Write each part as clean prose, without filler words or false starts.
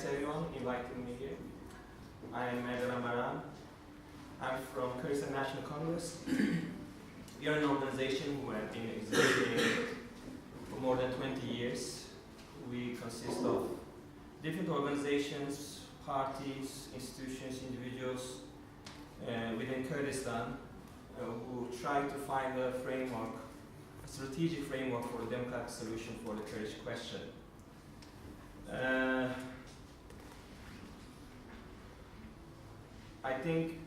Thanks everyone inviting me here. I am Erdelan Baran. I'm from Kurdistan National Congress. We are an organization who has been existing for more than 20 years. We consist of different organizations, parties, institutions, individuals within Kurdistan who try to find a framework, a strategic framework for a democratic solution for the Kurdish question. I think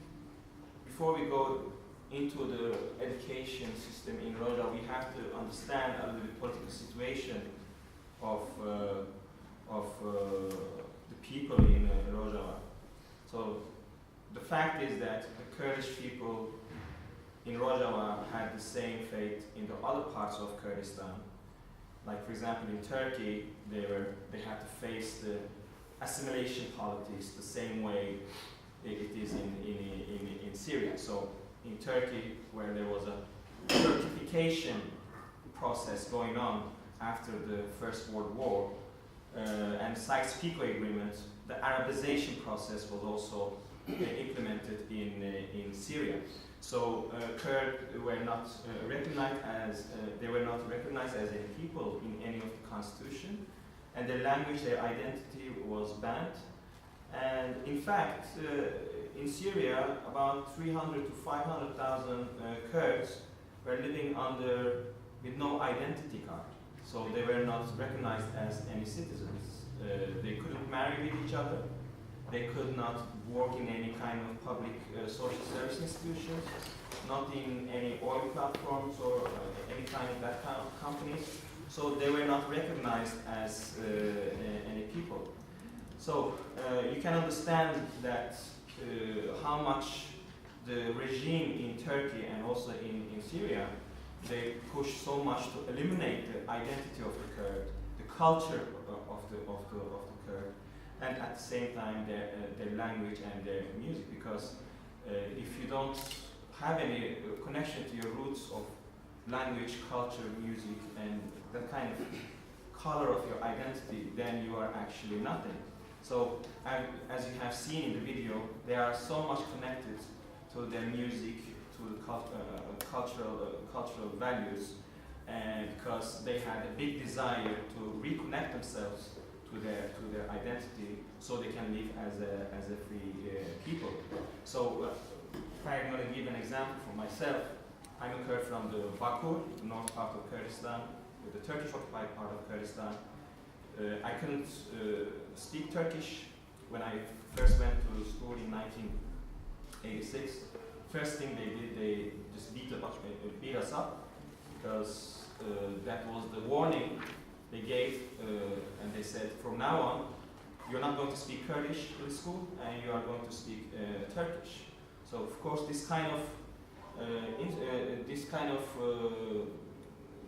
before we go into the education system in Rojava, we have to understand a little bit the political situation of the people in Rojava. So the fact is that the Kurdish people in Rojava had the same fate in the other parts of Kurdistan. Like, for example, in Turkey, they had to face the assimilation politics the same way it is in Syria. So in Turkey, where there was a Turkification process going on after the First World War, and Sykes-Picot Agreement, the Arabization process was also implemented in Syria. So Kurds were not recognized as a people in any of the constitution, and their language, their identity was banned. And in fact, in Syria, about 300 to 500,000 Kurds were living with no identity card. So they were not recognized as any citizens. They couldn't marry with each other. They could not work in any kind of public social service institutions, not in any oil platforms or any kind of that kind of companies. So they were not recognized as any people. So you can understand that how much the regime in Turkey and also in Syria, they push so much to eliminate the identity of the Kurd, the culture of the Kurd, and at the same time their language and their music. Because if you don't have any connection to your roots of language, culture, music, and that kind of color of your identity, then you are actually nothing. So, as you have seen in the video, they are so much connected to their music, to the cultural values, and because they had a big desire to reconnect themselves to their identity, so they can live as a free people. So, if I'm going to give an example for myself, I'm a Kurd from the Bakur, the north part of Kurdistan, the Turkish-occupied part of Kurdistan. I couldn't speak Turkish when I first went to school in 1986. First thing they did, they just beat us up, because that was the warning they gave, and they said, from now on, you're not going to speak Kurdish in school, and you are going to speak Turkish. So of course, this kind of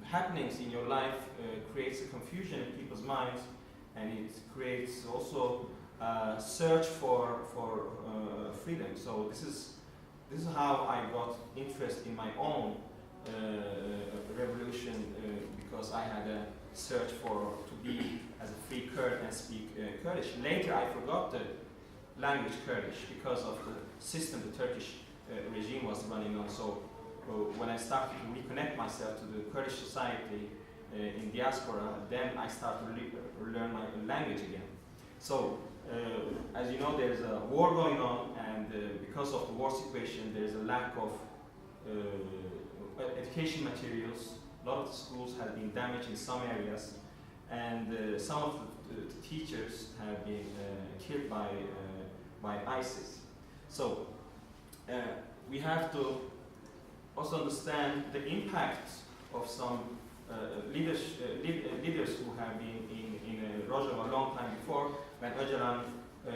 happenings in your life creates a confusion in people's minds, and it creates also a search for freedom. So this is how I got interest in my own revolution, because I had a search to be as a free Kurd and speak Kurdish. Later I forgot the language Kurdish because of the system the Turkish regime was running on. So when I started to reconnect myself to the Kurdish society in diaspora, then I started to learn my language again. So, as you know, there's a war going on, and because of the war situation, there's a lack of education materials. A lot of the schools have been damaged in some areas, and some of the teachers have been killed by ISIS. So, we have to also understand the impact of some leaders who have been in Rojava a long time before. When Erdelan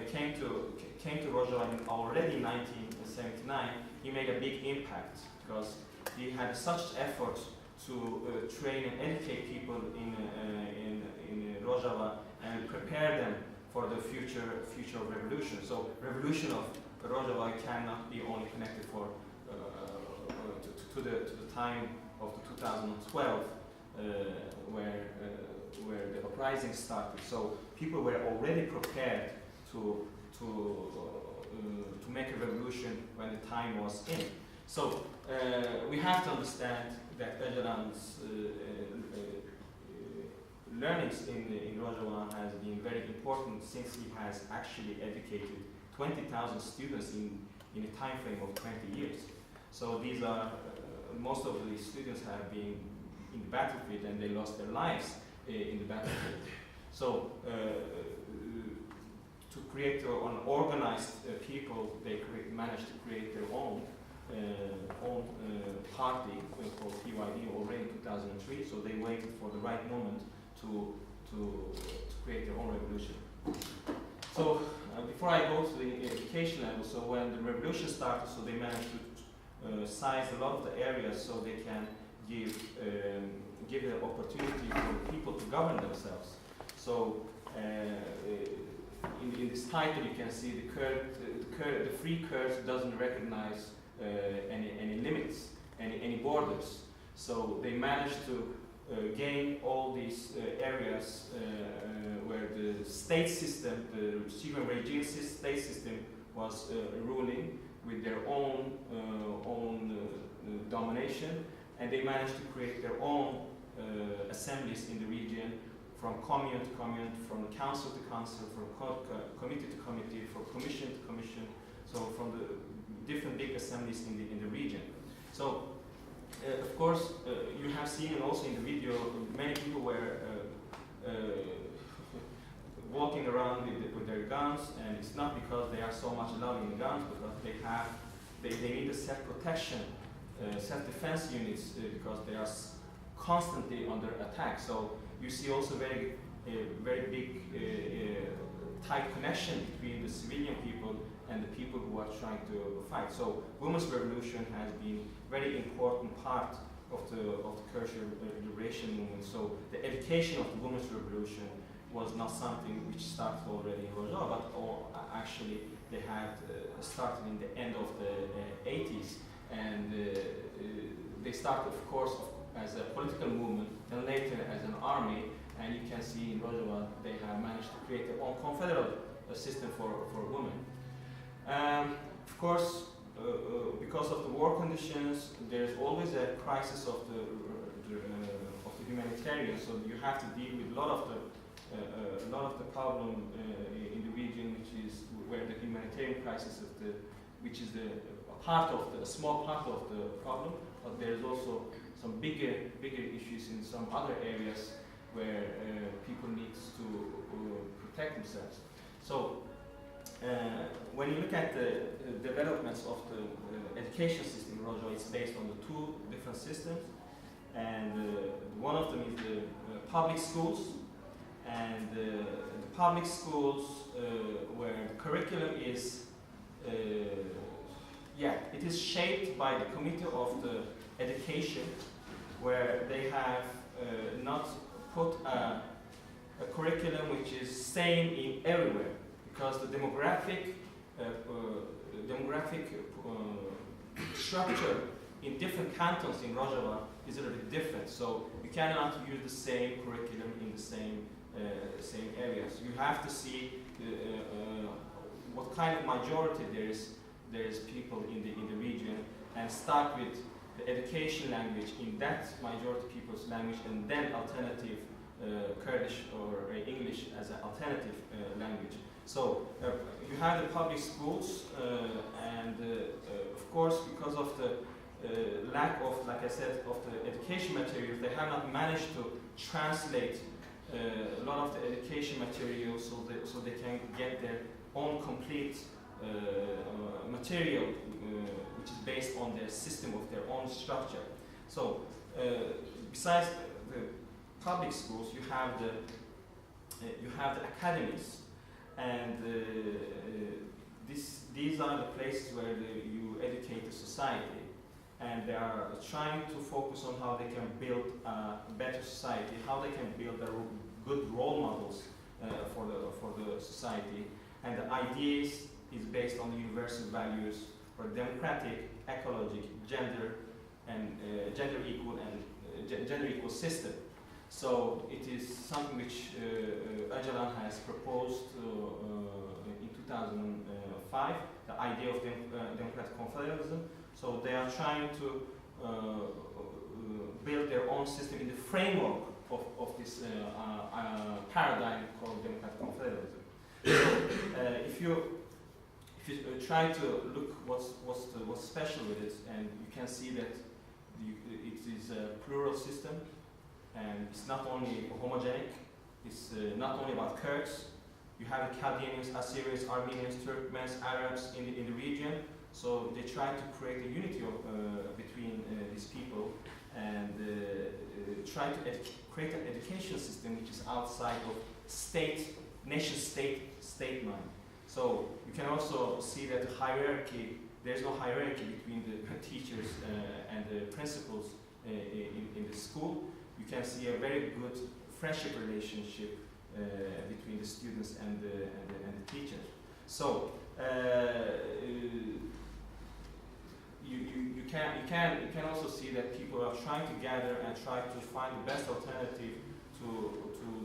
came to Rojava already in 1979, he made a big impact, because he had such effort to train and educate people in Rojava and prepare them for the future of revolution. So revolution of Rojava cannot be only connected to the time of the 2012, where where the uprising started. So people were already prepared to make a revolution when the time was in. So we have to understand that Erdelan's learnings in Rojava has been very important, since he has actually educated 20,000 students in a time frame of 20 years. So these are, most of the students have been in the battlefield and they lost their lives in the battlefield. So to create an organized people, they managed to create their own party called PYD already in 2003. So they waited for the right moment to create their own revolution. So before I go to the education level, so when the revolution started, so they managed to size a lot of the areas so they can give the opportunity for people to govern themselves. So in this title you can see the free Kurd doesn't recognize any limits, any borders. So they managed to gain all these areas where the state system, the Syrian regime state system, was ruling with their own domination, and they managed to create their own assemblies in the region, from commune to commune, from council to council, from committee to committee, from commission to commission. So from the different big assemblies in the region. So. Of course, you have seen, and also in the video, many people were walking around with their guns, and it's not because they are so much loving guns, because they need a self-protection, self-defense units, because they are constantly under attack. So you see also very big, tight connection between the civilian people and the people who are trying to fight. So women's revolution has been very important part of the Kurdish liberation movement. So the education of the women's revolution was not something which started already in Rojava, but actually they had started in the end of the 80s, and they started, of course, as a political movement, then later as an army. And you can see in Rojava they have managed to create their own confederal system for women. Of course, because of the war conditions, there's always a crisis of the humanitarian. So you have to deal with a lot of the problem in the region, which is where the humanitarian crisis which is a small part of the problem. But there's also some bigger issues in some other areas where people need to protect themselves. So. When you look at the developments of the education system in Rojava, it's based on the two different systems, and one of them is the public schools, and the public schools where the curriculum is, it is shaped by the Committee of the Education, where they have not put a curriculum which is same in everywhere. Because the demographic structure in different cantons in Rojava is a little bit different. So you cannot use the same curriculum in the same areas. You have to see what kind of majority there is people in the region, and start with the education language in that majority people's language, and then alternative Kurdish or English as an alternative language. So you have the public schools, and of course, because of the lack of, like I said, of the education materials, they have not managed to translate a lot of the education materials so they can get their own complete material, which is based on their system of their own structure. So besides the public schools, you have the academies. And these are the places where you educate the society, and they are trying to focus on how they can build a better society, how they can build good role models for the society. And the ideas is based on the universal values for democratic, ecologic, gender equal system. So it is something which Erdelan has proposed in 2005, the idea of democratic confederalism. So they are trying to build their own system in the framework of this paradigm called democratic confederalism. So if you try to look what's special with it, and you can see that it is a plural system, and it's not only homogenic, it's not only about Kurds. You have the Chaldeans, Assyrians, Armenians, Turkmens, Arabs in the region. So they try to create a unity between these people, and try to create an education system which is outside of nation-state mind. So you can also see that the hierarchy, there's no hierarchy between the teachers and the principals in the school. You can see a very good friendship relationship between the students and the teachers. So you can also see that people are trying to gather and try to find the best alternative to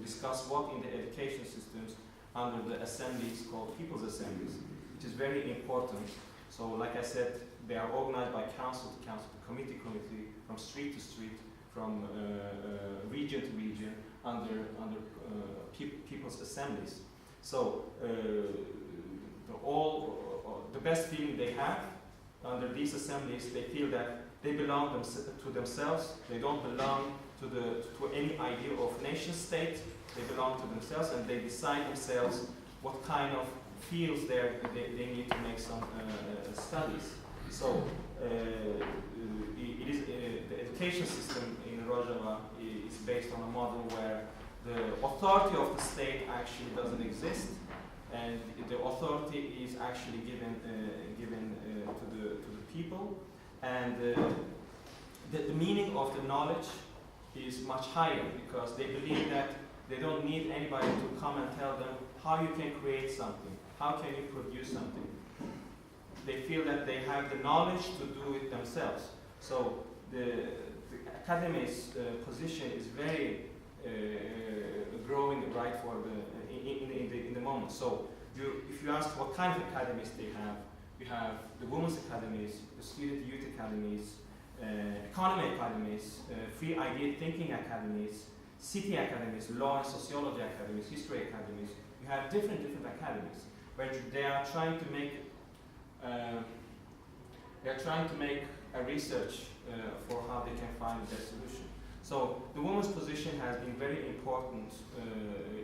discuss what in the education systems under the assemblies called people's assemblies, which is very important. So like I said, they are organized by council to council, committee, from street to street, from region to region, under people's assemblies. So the best feeling they have under these assemblies, they feel that they belong to themselves. They don't belong to any idea of nation state. They belong to themselves, and they decide themselves what kind of fields they need to make some studies. So it is the education system in Rojava is based on a model where the authority of the state actually doesn't exist, and the authority is actually given to the people, and the meaning of the knowledge is much higher, because they believe that they don't need anybody to come and tell them how you can create something, how can you produce something. They feel that they have the knowledge to do it themselves. So the academy's position is very growing right for in the moment. So if you ask what kind of academies they have, you have the women's academies, the student youth academies, economy academies, free idea thinking academies, city academies, law and sociology academies, history academies. You have different academies where they are trying to make a research for how they can find the best solution. So the women's position has been very important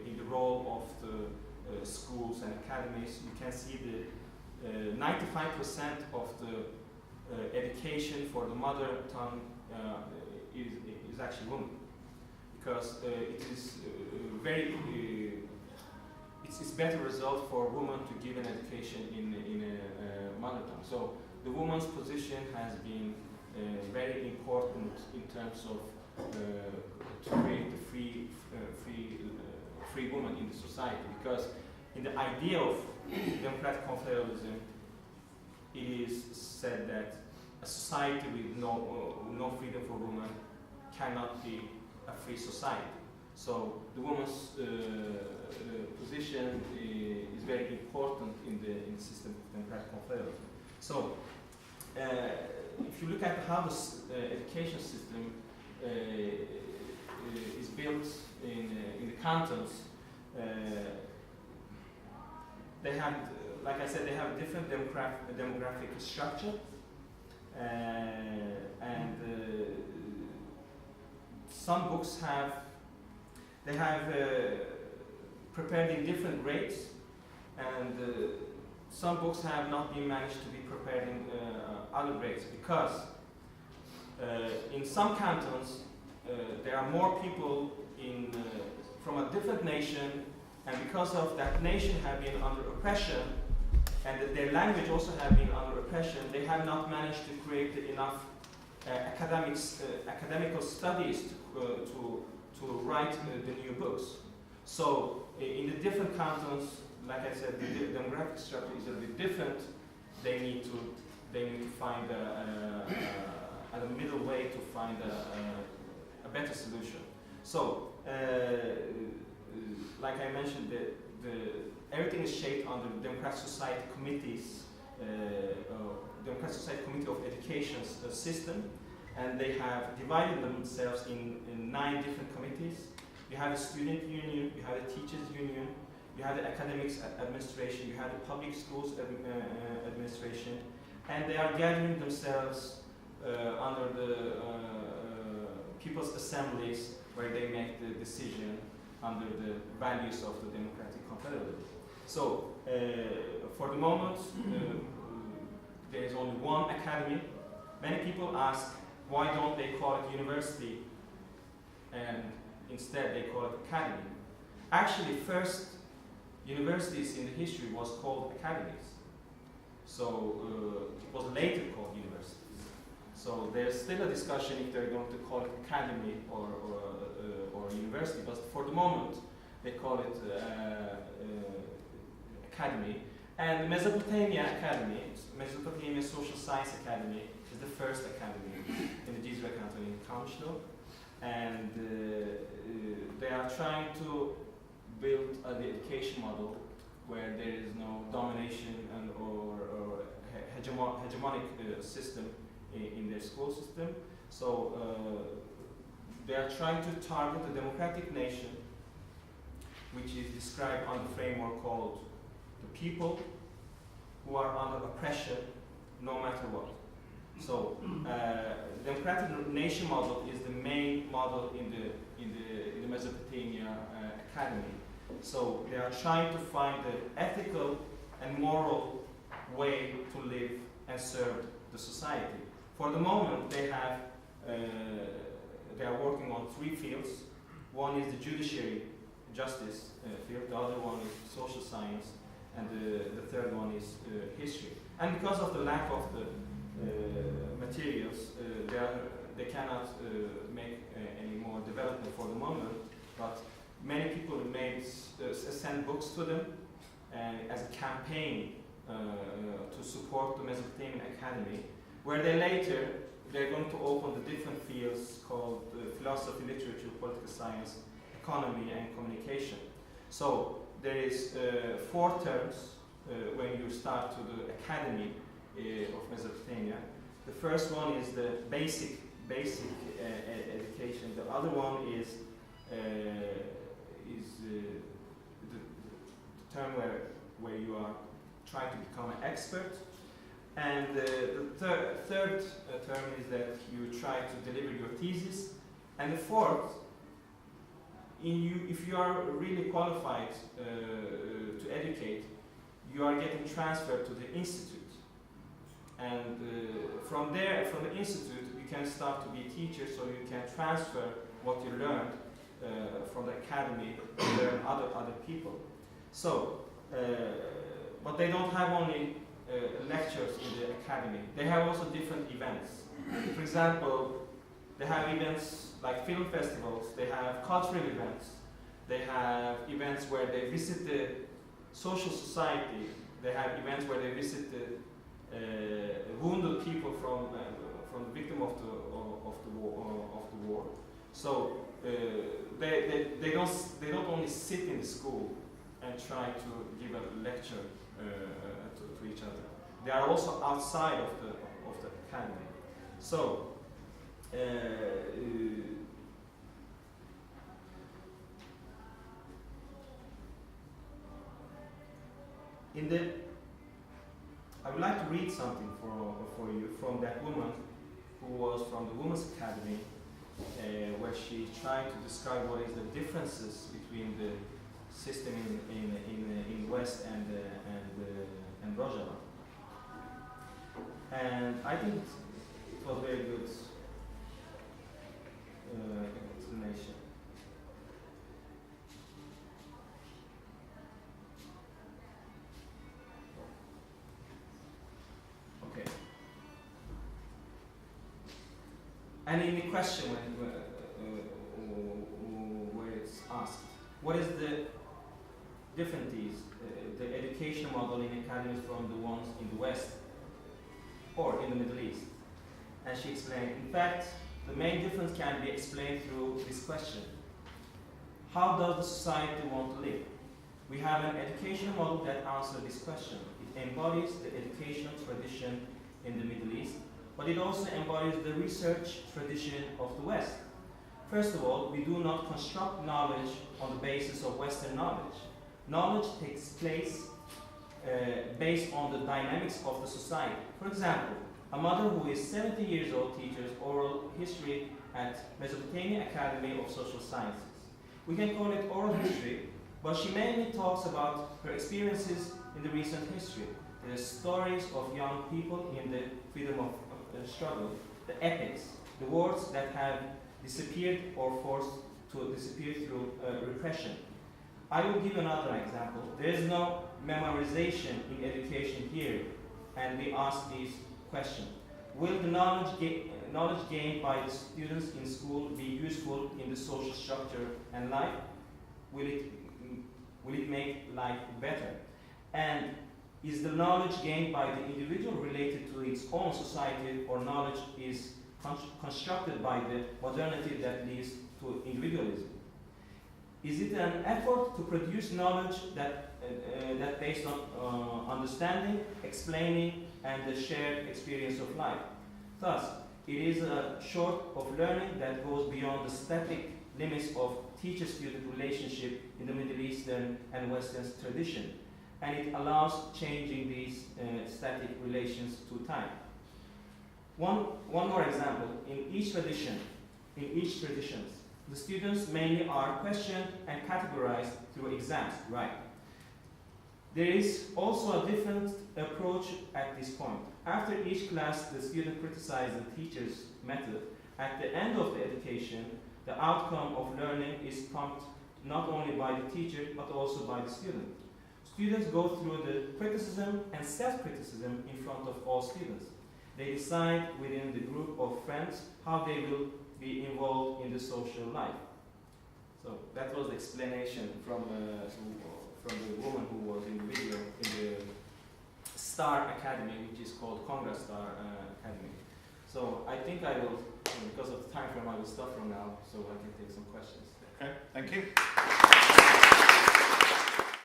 in the role of the schools and academies. You can see the 95% of the education for the mother tongue is actually women, because it is it's better result for women to give an education in a mother tongue. So the woman's position has been very important in terms of to create the free woman in the society, because in the idea of democratic confederalism, it is said that a society with no freedom for women cannot be a free society. So the woman's position is very important in the system of democratic confederalism. So if you look at how this education system is built in the cantons, they have, like I said, they have a different demographic structure, and some books have prepared in different grades, and some books have not been managed to be prepared in other grades, because in some cantons there are more people from a different nation, and because of that nation have been under oppression, and their language also have been under oppression, they have not managed to create enough academical studies to write the new books. So in the different cantons, like I said, the demographic structure is a bit different. They need to find a middle way to find a better solution. So like I mentioned, everything is shaped under the Democratic Society Committees, Democratic Society Committee of Education system, and they have divided themselves in 9 different committees. You have a student union, you have a teachers union, you have the academics administration, you have the public schools administration, and they are gathering themselves under the people's assemblies where they make the decision under the values of the democratic compatibility. So, for the moment, there is only one academy. Many people ask, why don't they call it university and instead they call it academy? Actually, first, universities in the history was called academies. So, it was later called universities. So there's still a discussion if they're going to call it academy or university, but for the moment they call it academy. And Mesopotamia Academy, Mesopotamia Social Science Academy, is the first academy in the Cizre Canton in Kamshlo, and they are trying to build the education model where there is no domination and or hegemonic system in their school system. So they are trying to target a democratic nation, which is described on the framework called the people who are under oppression no matter what. So the democratic nation model is the main model in the Mesopotamia Academy. So they are trying to find the ethical and moral way to live and serve the society. For the moment, they are working on 3 fields. One is the judiciary, justice field. The other one is social science, and the third one is history. And because of the lack of the materials, they cannot make any more development for the moment. But many people send books to them as a campaign to support the Mesopotamian Academy, where they're going to open the different fields called philosophy, literature, political science, economy, and communication. So there is 4 terms when you start to the Academy of Mesopotamia. The first one is the basic education. The other one is the term where you are trying to become an expert. And the third term is that you try to deliver your thesis. And the fourth, if you are really qualified to educate, you are getting transferred to the institute. And from there, from the institute, you can start to be a teacher, so you can transfer what you learned from the academy to learn other people. So, but they don't have only lectures in the academy. They have also different events. For example, they have events like film festivals, they have cultural events, they have events where they visit the social society, they have events where they visit the wounded people from the victim of the war. So they don't only sit in the school and try to give a lecture to each other. They are also outside of the academy. So I would like to read something for you from that woman who was from the Women's Academy, where she tried to describe what is the differences between the system in West and Rojava. And I think it was very good explanation. Okay. And in the question where it's asked, what is the differences, the education model in academies from the ones in the West or in the Middle East? And she explained, in fact, the main difference can be explained through this question. How does the society want to live? We have an educational model that answers this question. It embodies the educational tradition in the Middle East, but it also embodies the research tradition of the West. First of all, we do not construct knowledge on the basis of Western knowledge. Knowledge takes place based on the dynamics of the society. For example, a mother who is 70 years old teaches oral history at Mesopotamia Academy of Social Sciences. We can call it oral history, but she mainly talks about her experiences in the recent history, the stories of young people in the freedom of struggle, the epics, the wars that have disappeared or forced to disappear through repression. I will give another example. There is no memorization in education here, and we ask these questions. Will the knowledge gained by the students in school be useful in the social structure and life? Will it make life better? And is the knowledge gained by the individual related to its own society, or knowledge is constructed by the modernity that leads to individualism? Is it an effort to produce knowledge that based on understanding, explaining, and the shared experience of life? Thus, it is a sort of learning that goes beyond the static limits of teacher-student relationship in the Middle Eastern and Western tradition, and it allows changing these static relations to time. One more example. In each traditions, the students mainly are questioned and categorized through exams, right? There is also a different approach at this point. After each class, the student criticizes the teacher's method. At the end of the education, the outcome of learning is pumped not only by the teacher, but also by the student. Students go through the criticism and self-criticism in front of all students. They decide within the group of friends how they will be involved in the social life. So that was the explanation from the woman who was in the video in the Star Academy, which is called Congress Star Academy. So I think I will, because of the time frame, I will stop from now so I can take some questions. Okay, thank you.